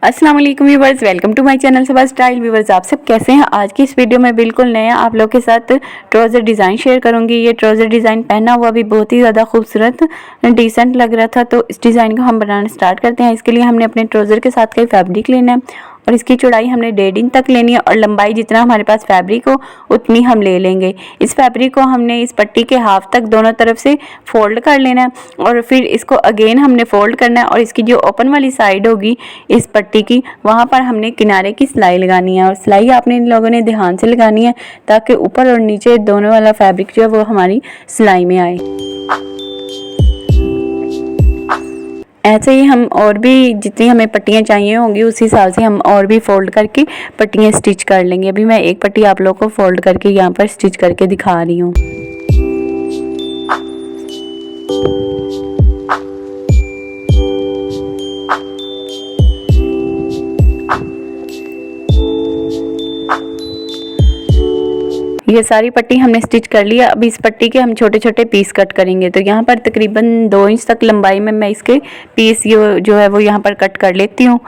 अस्सलाम वालेकुम viewers, welcome to my channel Saba style. Viewers, आप सब कैसे हैं? आज की इस वीडियो में बिल्कुल नया आप लोग के साथ ट्राउज़र डिज़ाइन शेयर करूंगी। ये ट्राउज़र डिज़ाइन पहना हुआ भी बहुत ही ज़्यादा खूबसूरत डिसेंट लग रहा था, तो इस डिज़ाइन को हम बनाना स्टार्ट करते हैं। इसके लिए हमने अपने ट्राउज़र के साथ कई फैब्रिक लेना है और इसकी चौड़ाई हमने 1.5 इंच तक लेनी है और लंबाई जितना हमारे पास फैब्रिक हो उतनी हम ले लेंगे। इस फैब्रिक को हमने इस पट्टी के हाफ तक दोनों तरफ से फोल्ड कर लेना है और फिर इसको अगेन हमने फोल्ड करना है और इसकी जो ओपन वाली साइड होगी इस पट्टी की, वहाँ पर हमने किनारे की सिलाई लगानी है। और सिलाई आपने इन लोगों ने ध्यान से लगानी है ताकि ऊपर और नीचे दोनों वाला फैब्रिक जो है वो हमारी सिलाई में आए। ऐसे ही हम और भी जितनी हमें पट्टियाँ चाहिए होंगी उस हिसाब से हम और भी फोल्ड करके पट्टियाँ स्टिच कर लेंगे। अभी मैं एक पट्टी आप लोगों को फोल्ड करके यहाँ पर स्टिच करके दिखा रही हूँ। ये सारी पट्टी हमने स्टिच कर लिया। अब इस पट्टी के हम छोटे छोटे पीस कट करेंगे। तो यहाँ पर तकरीबन 2 इंच तक लंबाई में मैं इसके पीस जो है वो यहाँ पर कट कर लेती हूँ।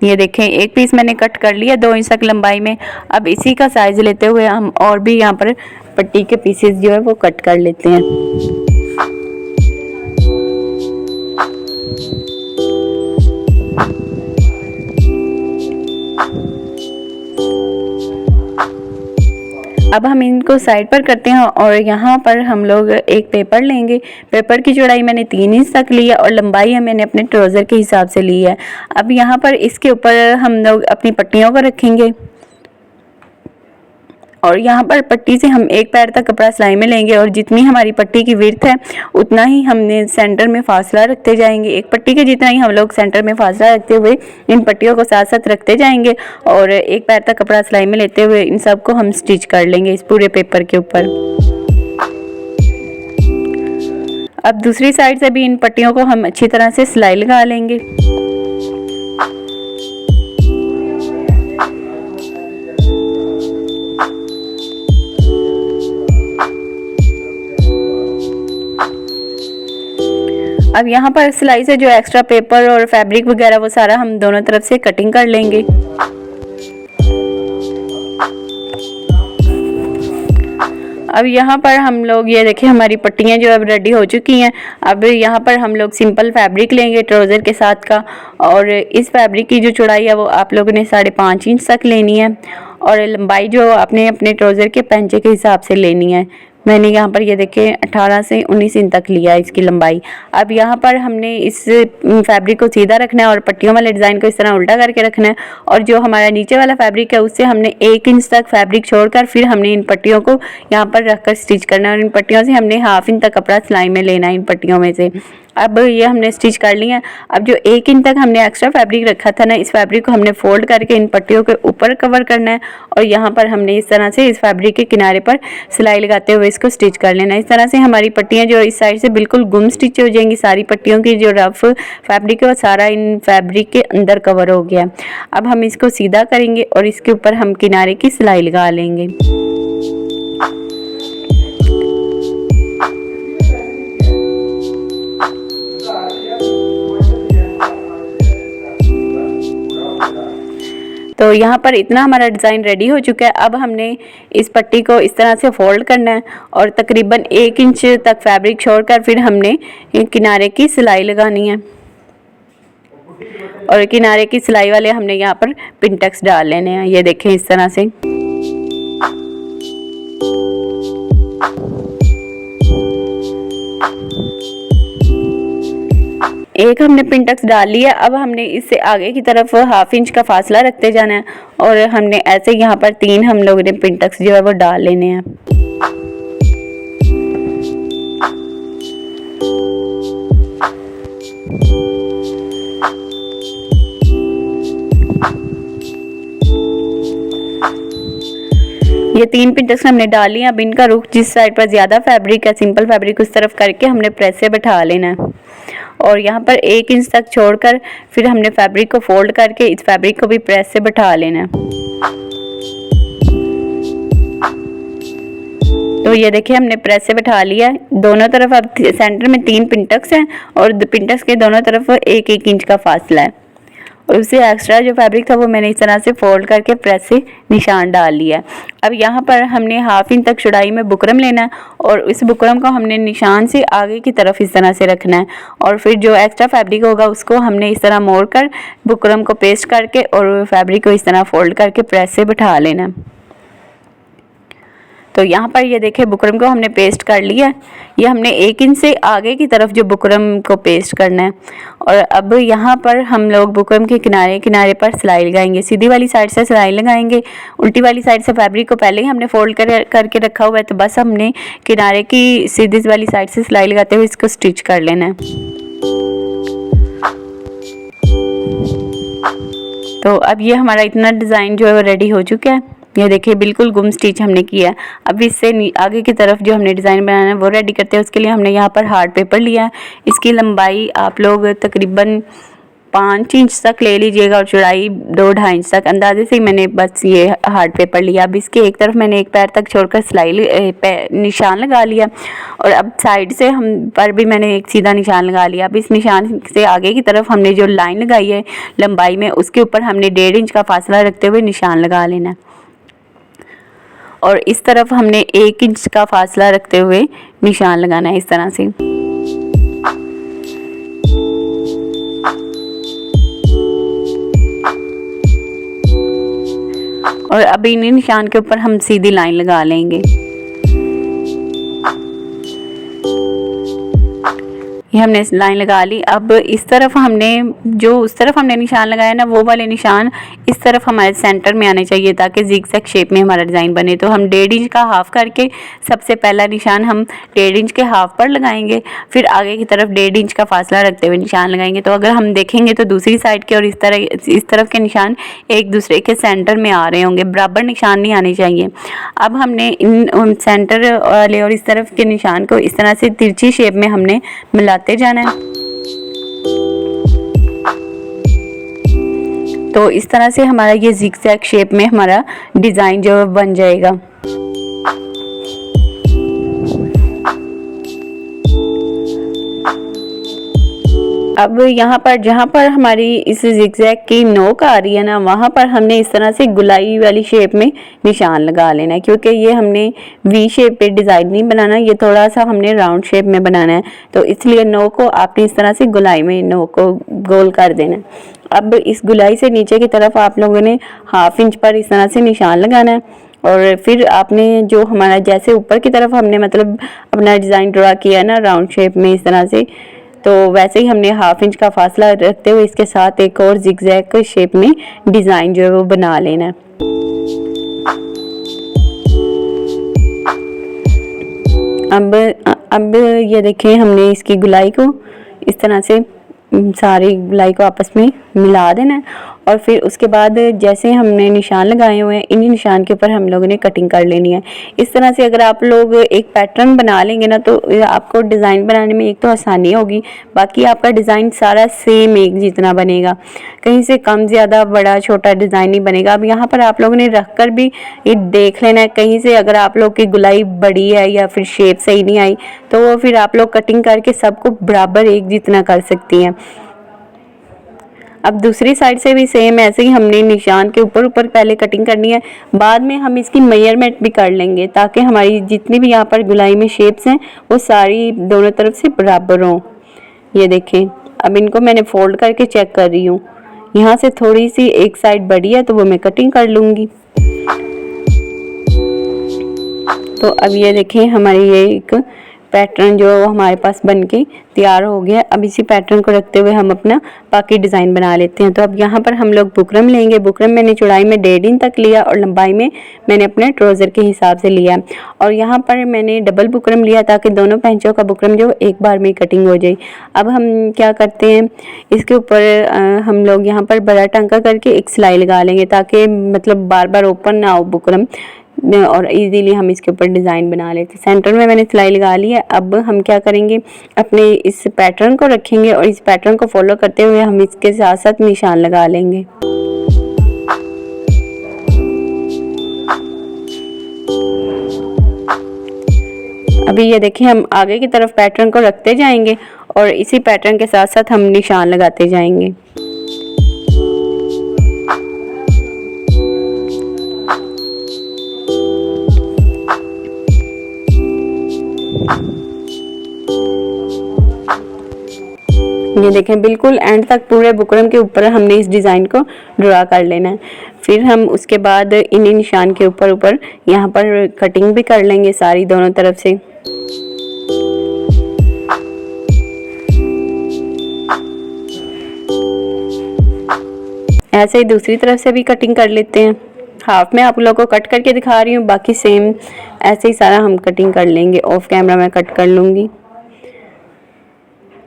ये देखें, एक पीस मैंने कट कर लिया 2 इंच तक लंबाई में। अब इसी का साइज लेते हुए हम और भी यहाँ पर पट्टी के पीसेस जो है वो कट कर लेते हैं। अब हम इनको साइड पर करते हैं और यहाँ पर हम लोग एक पेपर लेंगे। पेपर की चौड़ाई मैंने 3 इंच तक ली है और लंबाई मैंने अपने ट्राउज़र के हिसाब से ली है। अब यहाँ पर इसके ऊपर हम लोग अपनी पट्टियों को रखेंगे और यहाँ पर पट्टी से हम एक पैर तक कपड़ा सिलाई में लेंगे और जितनी हमारी पट्टी की विड्थ है उतना ही हमने सेंटर में फासला रखते जाएंगे। एक पट्टी के जितना ही हम लोग सेंटर में फासला रखते हुए इन पट्टियों को साथ साथ रखते जाएंगे और एक पैर तक कपड़ा सिलाई में लेते हुए इन सब को हम स्टिच कर लेंगे इस पूरे पेपर के ऊपर। अब दूसरी साइड से भी इन पट्टियों को हम अच्छी तरह से सिलाई लगा लेंगे। अब यहाँ पर सिलाई से जो एक्स्ट्रा पेपर और फैब्रिक वगैरह वो सारा हम दोनों तरफ से कटिंग कर लेंगे। अब यहाँ पर हम लोग ये देखें, हमारी पट्टियाँ जो अब रेडी हो चुकी हैं। अब यहाँ पर हम लोग सिंपल फैब्रिक लेंगे ट्राउज़र के साथ का और इस फैब्रिक की जो चौड़ाई है वो आप लोगों ने 5.5 इंच तक लेनी है और लंबाई जो आपने अपने ट्राउज़र के पैंचे के हिसाब से लेनी है। मैंने यहाँ पर ये देखें 18 से 19 इंच तक लिया है इसकी लंबाई। अब यहाँ पर हमने इस फैब्रिक को सीधा रखना है और पट्टियों वाले डिज़ाइन को इस तरह उल्टा करके रखना है और जो हमारा नीचे वाला फैब्रिक है उससे हमने 1 इंच तक फैब्रिक छोड़कर फिर हमने इन पट्टियों को यहाँ पर रखकर स्टिच करना है और इन पट्टियों से हमने 1/2 इंच तक कपड़ा सिलाई में लेना है इन पट्टियों में से। अब ये हमने स्टिच कर लिया है। अब जो 1 इंच तक हमने एक्स्ट्रा फैब्रिक रखा था ना, इस फैब्रिक को हमने फोल्ड करके इन पट्टियों के ऊपर कवर करना है और यहाँ पर हमने इस तरह से इस फैब्रिक के किनारे पर सिलाई लगाते हुए इसको स्टिच कर लेना है। इस तरह से हमारी पट्टियाँ जो इस साइड से बिल्कुल गुम स्टिच हो जाएंगी। सारी पट्टियों की जो रफ फैब्रिक है वो सारा इन फैब्रिक के अंदर कवर हो गया। अब हम इसको सीधा करेंगे और इसके ऊपर हम किनारे की सिलाई लगा लेंगे। तो यहाँ पर इतना हमारा डिज़ाइन रेडी हो चुका है। अब हमने इस पट्टी को इस तरह से फोल्ड करना है और तकरीबन 1 इंच तक फैब्रिक छोड़कर फिर हमने किनारे की सिलाई लगानी है और किनारे की सिलाई वाले हमने यहाँ पर पिनटक्स डाल लेने हैं। ये देखें इस तरह से। एक हमने पिनटक्स डाल लिया। अब हमने इससे आगे की तरफ 1/2 इंच का फासला रखते जाना है और हमने ऐसे यहाँ पर 3 हम लोगों ने पिनटक्स जो है वो डाल लेने हैं। ये 3 पिनटक्स हमने डाल लिया। अब इनका रुख जिस साइड पर ज़्यादा फैब्रिक है, सिंपल फैब्रिक, उस तरफ करके हमने प्रेस से बैठा लेना है और यहाँ पर 1 इंच तक छोड़कर फिर हमने फैब्रिक को फोल्ड करके इस फैब्रिक को भी प्रेस से बैठा लेना है। तो ये देखिए हमने प्रेस से बैठा लिया है। दोनों तरफ अब सेंटर में 3 पिनटक्स हैं और पिनटक्स के दोनों तरफ 1-1 इंच का फासला है और उससे एक्स्ट्रा जो फैब्रिक था वो मैंने इस तरह से फोल्ड करके प्रेस से निशान डाल लिया। अब यहाँ पर हमने 1/2 इंच तक चौड़ाई में बुकरम लेना है और इस बुकरम को हमने निशान से आगे की तरफ इस तरह से रखना है और फिर जो एक्स्ट्रा फैब्रिक होगा उसको हमने इस तरह मोड़ कर बुकरम को पेस्ट करके और फैब्रिक को इस तरह फोल्ड करके प्रेस से बिठा लेना है। तो यहाँ पर ये देखिए बुकरम को हमने पेस्ट कर लिया। ये हमने 1 इंच से आगे की तरफ जो बुकरम को पेस्ट करना है और अब यहाँ पर हम लोग बुकरम के किनारे किनारे पर सिलाई लगाएंगे। सीधी वाली साइड से सिलाई लगाएंगे, उल्टी वाली साइड से फैब्रिक को पहले ही हमने फोल्ड करके रखा हुआ है, तो बस हमने किनारे की सीधी वाली साइड से सिलाई लगाते हुए इसको स्टिच कर लेना है। तो अब ये हमारा इतना डिज़ाइन जो है वो रेडी हो चुका है। ये देखिए बिल्कुल गुम स्टिच हमने किया है। अब इससे आगे की तरफ जो हमने डिज़ाइन बनाना है वो रेडी करते हैं। उसके लिए हमने यहाँ पर हार्ड पेपर लिया है। इसकी लंबाई आप लोग तकरीबन 5 इंच तक ले लीजिएगा और चौड़ाई 2-2.5 इंच तक, अंदाजे से मैंने बस ये हार्ड पेपर लिया। अब इसके एक तरफ मैंने एक पैर तक छोड़कर सिलाई निशान लगा लिया और अब साइड से हम पर भी मैंने एक सीधा निशान लगा लिया। अब इस निशान से आगे की तरफ हमने जो लाइन लगाई है लंबाई में, उसके ऊपर हमने 1.5 इंच का फासला रखते हुए निशान लगा लेना है और इस तरफ हमने 1 इंच का फासला रखते हुए निशान लगाना है इस तरह से। और अब इन निशान के ऊपर हम सीधी लाइन लगा लेंगे। ये हमने लाइन लगा ली। अब इस तरफ हमने जो उस तरफ हमने निशान लगाया ना, वो वाले निशान इस तरफ हमारे सेंटर में आने चाहिए ताकि ज़िगज़ैग शेप में हमारा डिज़ाइन बने। तो हम 1.5 इंच का हाफ करके सबसे पहला निशान हम 1.5 इंच के हाफ पर लगाएंगे, फिर आगे की तरफ 1.5 इंच का फासला रखते हुए निशान लगाएंगे। तो अगर हम देखेंगे तो दूसरी साइड के और इस तरफ के निशान एक दूसरे के सेंटर में आ रहे होंगे, बराबर निशान नहीं आने चाहिए। अब हमने इन सेंटर वाले और इस तरफ के निशान को इस तरह से तिरछी शेप में हमने मिलाते जाना है। तो इस तरह से हमारा ये ज़िगज़ैग शेप में हमारा डिज़ाइन जो बन जाएगा। अब यहाँ पर जहाँ पर हमारी इस ज़िगज़ैग की नोक आ रही है ना, वहाँ पर हमने इस तरह से गुलाई वाली शेप में निशान लगा लेना है, क्योंकि ये हमने वी शेप पे डिज़ाइन नहीं बनाना, ये थोड़ा सा हमने राउंड शेप में बनाना है। तो इसलिए नोक को आपने इस तरह से गुलाई में नोक को गोल कर देना है। अब इस गुलाई से नीचे की तरफ आप लोगों ने 1/2 इंच पर इस तरह से निशान लगाना है और फिर आपने जो हमारा जैसे ऊपर की तरफ हमने मतलब अपना डिज़ाइन ड्रा किया ना राउंड शेप में इस तरह से, तो वैसे ही हमने 1/2 इंच का फासला रखते हुए इसके साथ एक और ज़िगज़ैग शेप में डिज़ाइन जो है वो बना लेना है। अब ये देखें हमने इसकी गुलाई को इस तरह से सारी गुलाई को आपस में मिला देना है और फिर उसके बाद जैसे हमने निशान लगाए हुए हैं इन्हीं निशान के ऊपर हम लोगों ने कटिंग कर लेनी है। इस तरह से अगर आप लोग एक पैटर्न बना लेंगे ना तो आपको डिज़ाइन बनाने में एक तो आसानी होगी, बाकी आपका डिज़ाइन सारा सेम एक जितना बनेगा, कहीं से कम ज़्यादा बड़ा छोटा डिज़ाइन नहीं बनेगा। अब यहाँ पर आप लोगों ने रख कर भी ये देख लेना है, कहीं से अगर आप लोग की गुलाई बड़ी है या फिर शेप सही नहीं आई तो फिर आप लोग कटिंग करके सबको बराबर एक जितना कर सकती हैं। अब दूसरी साइड से भी सेम ऐसे ही हमने निशान के ऊपर पहले कटिंग करनी है, बाद में हम इसकी मेजरमेंट भी कर लेंगे ताकि हमारी जितनी भी यहाँ पर गुलाई में शेप्स हैं वो सारी दोनों तरफ से बराबर हों। ये देखें, अब इनको मैंने फोल्ड करके चेक कर रही हूँ, यहाँ से थोड़ी सी एक साइड बड़ी है तो वो मैं कटिंग कर लूँगी। तो अब ये देखें हमारी ये एक पैटर्न जो हमारे पास बनके तैयार हो गया। अब इसी पैटर्न को रखते हुए हम अपना बाकी डिज़ाइन बना लेते हैं। तो अब यहाँ पर हम लोग बुकरम लेंगे। बुकरम मैंने चौड़ाई में 1.5 इंच तक लिया और लंबाई में मैंने अपने ट्राउज़र के हिसाब से लिया और यहाँ पर मैंने डबल बुकरम लिया ताकि दोनों पैंचों का बुकरम जो एक बार में कटिंग हो जाए। अब हम क्या करते हैं, इसके ऊपर हम लोग यहाँ पर बड़ा टांका करके एक सिलाई लगा लेंगे ताकि मतलब बार बार ओपन ना हो बुकरम और इजीली हम इसके ऊपर डिज़ाइन बना लेते। सेंटर में मैंने सिलाई लगा ली है। अब हम क्या करेंगे, अपने इस पैटर्न को रखेंगे और इस पैटर्न को फॉलो करते हुए हम इसके साथ साथ निशान लगा लेंगे। अभी ये देखिए हम आगे की तरफ पैटर्न को रखते जाएंगे और इसी पैटर्न के साथ साथ हम निशान लगाते जाएंगे। ये देखें बिल्कुल एंड तक पूरे बुकरम के ऊपर हमने इस डिज़ाइन को ड्रा कर लेना है। फिर हम उसके बाद इन निशान के ऊपर ऊपर यहाँ पर कटिंग भी कर लेंगे सारी दोनों तरफ से। ऐसे ही दूसरी तरफ से भी कटिंग कर लेते हैं। हाफ में आप लोगों को कट करके दिखा रही हूँ, बाकी सेम ऐसे ही सारा हम कटिंग कर लेंगे। ऑफ कैमरा मैं कट कर लूँगी।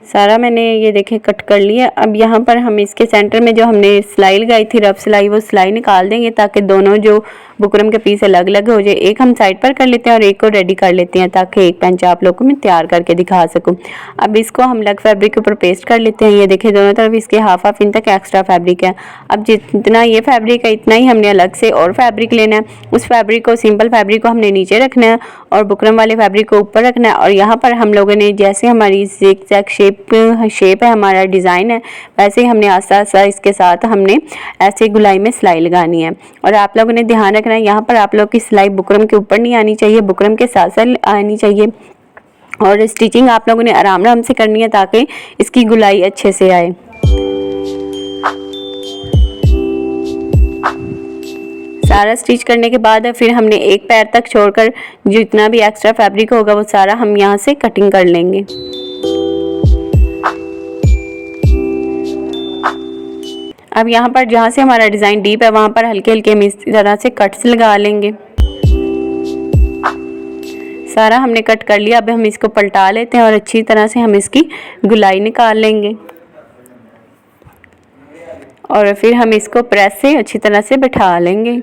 सारा मैंने ये देखें कट कर लिया। अब यहाँ पर हम इसके सेंटर में जो हमने सिलाई लगाई थी रफ सिलाई, वो सिलाई निकाल देंगे ताकि दोनों जो बुकरम के पीस अलग अलग हो जाए। एक हम साइड पर कर लेते हैं और एक को रेडी कर लेते हैं ताकि एक पेंच आप लोगों को मैं तैयार करके दिखा सकूं। अब इसको हम अलग फैब्रिक के ऊपर पेस्ट कर लेते हैं। ये देखें दोनों तरफ इसके हाफ इंच तक एक्स्ट्रा फैब्रिक है। अब जितना ये फैब्रिक है इतना ही हमने अलग से और फैब्रिक लेना है। उस फैब्रिक को, सिंपल फैब्रिक को हमने नीचे रखना है और बुकरम वाले फैब्रिक को ऊपर रखना है। और यहाँ पर हम लोगों ने जैसे हमारी ज़िगज़ैग शेप है, हमारा डिज़ाइन है, वैसे ही हमने आस्ता आस्ता इसके साथ हमने ऐसे गुलाई में सिलाई लगानी है। और आप लोगों ने ध्यान रखना है यहाँ पर आप लोग की सिलाई बुकरम के ऊपर नहीं आनी चाहिए, बुकरम के साथ साथ आनी चाहिए। और स्टिचिंग आप लोगों ने आराम आराम से करनी है ताकि इसकी गुलाई अच्छे से आए। सारा स्टिच करने के बाद फिर हमने एक पैर तक छोड़कर जितना भी एक्स्ट्रा फैब्रिक होगा वो सारा हम यहाँ से कटिंग कर लेंगे। अब यहाँ पर जहाँ से हमारा डिज़ाइन डीप है वहाँ पर हल्के हल्के हम इस तरह से कट्स लगा लेंगे। सारा हमने कट कर लिया। अब हम इसको पलटा लेते हैं और अच्छी तरह से हम इसकी गुलाई निकाल लेंगे और फिर हम इसको प्रेस से अच्छी तरह से बिठा लेंगे।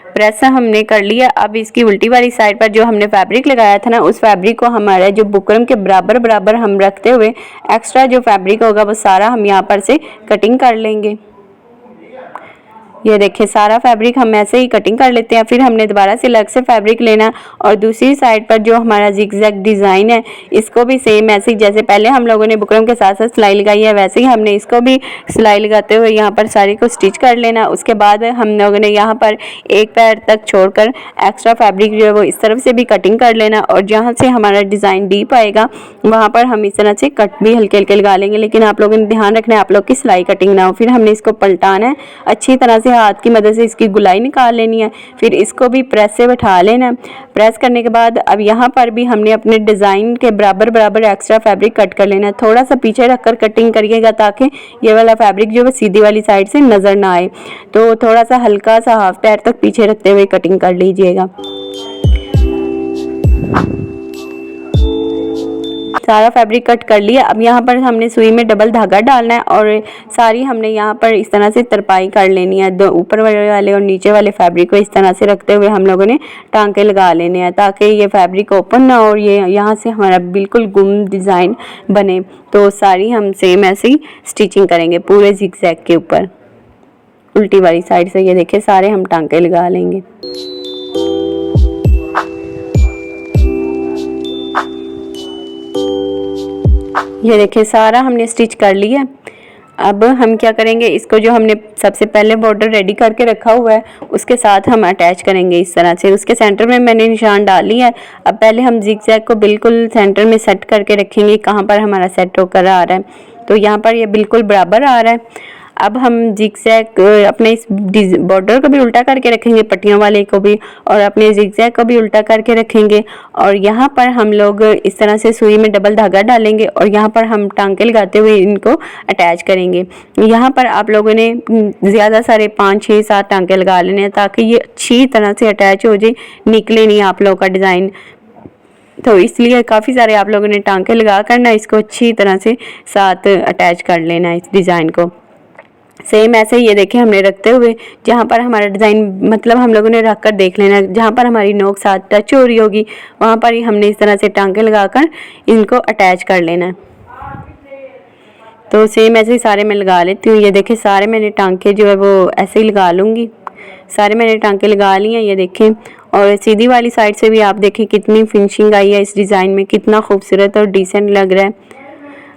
प्रेस हमने कर लिया। अब इसकी उल्टी वाली साइड पर जो हमने फैब्रिक लगाया था ना, उस फैब्रिक को हमारा जो बुकरम के बराबर बराबर हम रखते हुए एक्स्ट्रा जो फैब्रिक होगा वो सारा हम यहाँ पर से कटिंग कर लेंगे। ये देखिए सारा फैब्रिक हम ऐसे ही कटिंग कर लेते हैं। फिर हमने दोबारा से अलग से फैब्रिक लेना और दूसरी साइड पर जो हमारा जिगजैग डिज़ाइन है इसको भी सेम ऐसे ही जैसे पहले हम लोगों ने बुकरम के साथ साथ सिलाई लगाई है वैसे ही हमने इसको भी सिलाई लगाते हुए यहाँ पर सारी को स्टिच कर लेना। उसके बाद हम लोगों ने यहाँ पर एक पैर तक छोड़कर एक्स्ट्रा फैब्रिक जो है वो इस तरफ से भी कटिंग कर लेना और जहाँ से हमारा डिज़ाइन डीप आएगा वहाँ पर हम इस तरह से कट भी हल्के हल्के लगा लेंगे। लेकिन आप लोगों ने ध्यान रखना है आप लोग की सिलाई कटिंग ना हो। फिर हमने इसको पलटाना है, अच्छी तरह से हाथ की मदद से इसकी गुलाई निकाल लेनी है। फिर इसको भी प्रेस से बैठा लेना। प्रेस करने के बाद अब यहाँ पर भी हमने अपने डिज़ाइन के बराबर बराबर एक्स्ट्रा फैब्रिक कट कर लेना है। थोड़ा सा पीछे रखकर कटिंग करिएगा ताकि ये वाला फैब्रिक जो है सीधी वाली साइड से नज़र ना आए। तो थोड़ा सा हल्का सा हाफ पैर तक पीछे रखते हुए कटिंग कर लीजिएगा। सारा फैब्रिक कट कर लिया। अब यहाँ पर हमने सुई में डबल धागा डालना है और सारी हमने यहाँ पर इस तरह से तरपाई कर लेनी है। दो ऊपर वाले और नीचे वाले फैब्रिक को इस तरह से रखते हुए हम लोगों ने टांके लगा लेने हैं ताकि ये फैब्रिक ओपन ना हो और ये यहाँ से हमारा बिल्कुल गुम डिज़ाइन बने। तो सारी हम सेम ऐसे ही स्टिचिंग करेंगे पूरे जिगजैग के ऊपर उल्टी वाली साइड से। ये देखिए सारे हम टांके लगा लेंगे। ये देखिए सारा हमने स्टिच कर लिया। अब हम क्या करेंगे, इसको जो हमने सबसे पहले बॉर्डर रेडी करके रखा हुआ है उसके साथ हम अटैच करेंगे इस तरह से। उसके सेंटर में मैंने निशान डाल लिया है। अब पहले हम जिगजैग को बिल्कुल सेंटर में सेट करके रखेंगे कहाँ पर हमारा सेट होकर आ रहा है। तो यहाँ पर ये बिल्कुल बराबर आ रहा है। अब हम जिगजैग अपने इस बॉर्डर को भी उल्टा करके रखेंगे, पट्टियों वाले को भी, और अपने जिगजैग को भी उल्टा करके रखेंगे। और यहाँ पर हम लोग इस तरह से सुई में डबल धागा डालेंगे और यहाँ पर हम टांके लगाते हुए इनको अटैच करेंगे। यहाँ पर आप लोगों ने ज़्यादा सारे 5, 6, 7 टांके लगा लेने हैं ताकि ये अच्छी तरह से अटैच हो जाए, निकले नहीं आप लोगों का डिज़ाइन। तो इसलिए काफ़ी सारे आप लोगों ने टांके लगा कर ना इसको अच्छी तरह से साथ अटैच कर लेना है इस डिज़ाइन को। सेम ऐसे ही ये देखें हमने रखते हुए जहाँ पर हमारा डिज़ाइन मतलब हम लोगों ने रख कर देख लेना, जहाँ पर हमारी नोक साथ टच हो रही होगी वहाँ पर ही हमने इस तरह से टांके लगाकर इनको अटैच कर लेना है। तो सेम ऐसे ही सारे मैं लगा लेती हूँ। ये देखें सारे मैंने टांके जो है वो ऐसे ही लगा लूँगी। सारे मैंने टांके लगा लिए हैं ये देखें। और सीधी वाली साइड से भी आप देखें कितनी फिनिशिंग आई है इस डिज़ाइन में, कितना खूबसूरत और डिसेंट लग रहा है।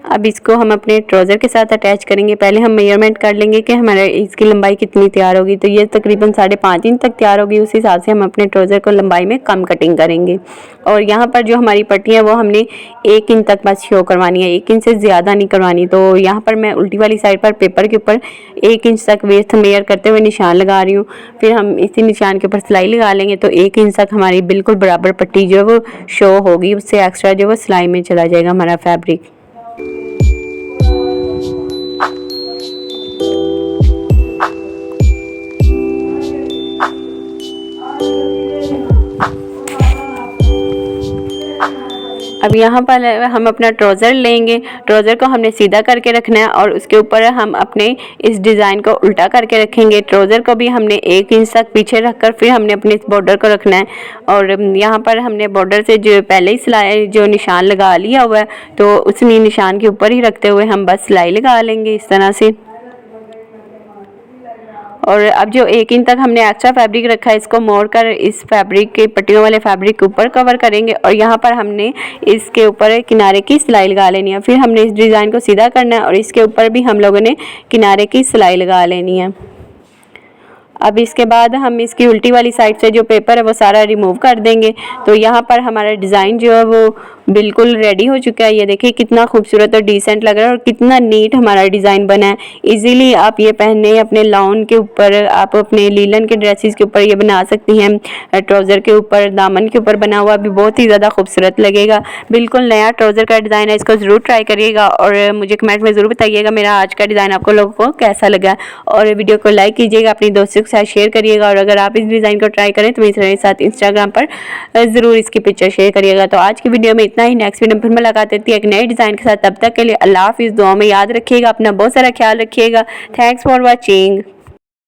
अब इसको हम अपने ट्राउज़र के साथ अटैच करेंगे। पहले हम मेजरमेंट कर लेंगे कि हमारे इसकी लंबाई कितनी तैयार होगी। तो ये तकरीबन 5.5 इंच तक तैयार होगी। उस हिसाब से हम अपने ट्राउज़र को लंबाई में कम कटिंग करेंगे। और यहाँ पर जो हमारी पट्टी है वो हमने 1 इंच तक बस शो करवानी है, 1 इंच से ज़्यादा नहीं करवानी। तो यहाँ पर मैं उल्टी वाली साइड पर पेपर के ऊपर 1 इंच तक वेस्ट मेजर करते हुए निशान लगा रही हूँ। फिर हम इसी निशान के ऊपर सिलाई लगा लेंगे। तो 1 इंच तक हमारी बिल्कुल बराबर पट्टी जो है वो शो होगी। उससे एक्स्ट्रा जो है वो सिलाई में चला जाएगा हमारा फैब्रिक। अब यहाँ पर हम अपना ट्राउज़र लेंगे। ट्राउज़र को हमने सीधा करके रखना है और उसके ऊपर हम अपने इस डिज़ाइन को उल्टा करके रखेंगे। ट्राउज़र को भी हमने 1 इंच तक पीछे रखकर फिर हमने अपने इस बॉर्डर को रखना है। और यहाँ पर हमने बॉर्डर से जो पहले ही सिलाई जो निशान लगा लिया हुआ है, तो उस निशान के ऊपर ही रखते हुए हम बस सिलाई लगा लेंगे इस तरह से। और अब जो 1 इंच तक हमने एक्स्ट्रा फैब्रिक रखा है, इसको मोड़कर इस फैब्रिक के पट्टियों वाले फैब्रिक के ऊपर कवर करेंगे। और यहाँ पर हमने इसके ऊपर किनारे की सिलाई लगा लेनी है। फिर हमने इस डिज़ाइन को सीधा करना है और इसके ऊपर भी हम लोगों ने किनारे की सिलाई लगा लेनी है। अब इसके बाद हम इसकी उल्टी वाली साइड से जो पेपर है वो सारा रिमूव कर देंगे। तो यहाँ पर हमारा डिज़ाइन जो है वो बिल्कुल रेडी हो चुका है। ये देखिए कितना खूबसूरत और डिसेंट लग रहा है और कितना नीट हमारा डिज़ाइन बना है। इजीली आप ये पहने अपने लाउन के ऊपर, आप अपने लीलन के ड्रेसेस के ऊपर ये बना सकती हैं। ट्राउज़र के ऊपर, दामन के ऊपर बना हुआ भी बहुत ही ज़्यादा खूबसूरत लगेगा। बिल्कुल नया ट्राउज़र का डिज़ाइन है, इसको ज़रूर ट्राई करिएगा और मुझे कमेंट में ज़रूर बताइएगा मेरा आज का डिज़ाइन आपको लोगों को कैसा लगा। और वीडियो को लाइक कीजिएगा, अपनी दोस्तों के साथ शेयर करिएगा। और अगर आप इस डिज़ाइन को ट्राई करें तो मेरे साथ इंस्टाग्राम पर ज़रूर इसकी पिक्चर शेयर करिएगा। तो आज की वीडियो में इतना ही। नेक्स्ट वीडियो में फिर मुलाकात होती है एक नए डिज़ाइन के साथ। तब तक के लिए अल्लाह हाफिज़। दुआ में याद रखिएगा, अपना बहुत सारा ख्याल रखिएगा। Thanks for watching.